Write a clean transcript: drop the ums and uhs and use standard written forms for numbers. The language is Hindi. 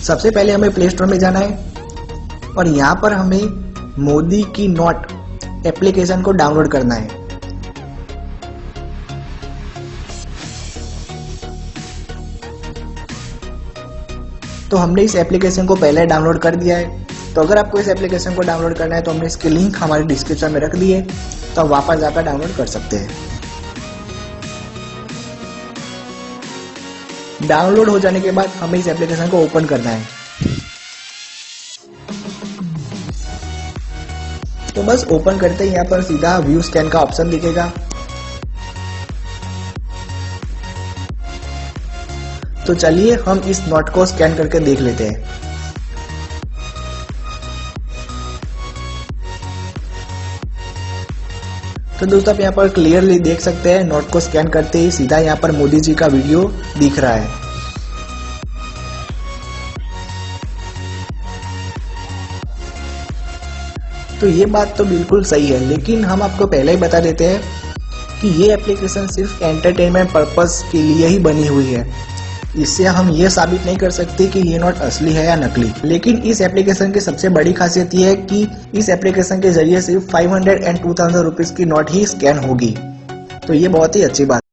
सबसे पहले हमें प्ले स्टोर में जाना है और यहाँ पर हमें मोदी की नोट एप्लीकेशन को डाउनलोड करना है। तो हमने इस एप्लीकेशन को पहले डाउनलोड कर दिया है। तो अगर आपको इस एप्लीकेशन को डाउनलोड करना है तो हमने इसके लिंक हमारे डिस्क्रिप्शन में रख दिए, तो आप वापस जाकर डाउनलोड कर सकते हैं। डाउनलोड हो जाने के बाद हमें इस एप्लीकेशन को ओपन करना है। तो बस ओपन करते ही यहाँ पर सीधा व्यू स्कैन का ऑप्शन दिखेगा। तो चलिए हम इस नोट को स्कैन करके देख लेते हैं। तो दोस्तों आप यहाँ पर क्लियरली देख सकते हैं, नोट को स्कैन करते ही सीधा यहाँ पर मोदी जी का वीडियो दिख रहा है। तो ये बात तो बिल्कुल सही है, लेकिन हम आपको पहले ही बता देते हैं कि ये एप्लीकेशन सिर्फ एंटरटेनमेंट पर्पस के लिए ही बनी हुई है। इससे हम ये साबित नहीं कर सकते कि ये नोट असली है या नकली। लेकिन इस एप्लीकेशन की सबसे बड़ी खासियत ये है कि इस एप्लीकेशन के जरिए सिर्फ 500 एंड 2000 रुपीज की नोट ही स्कैन होगी। तो ये बहुत ही अच्छी बात है।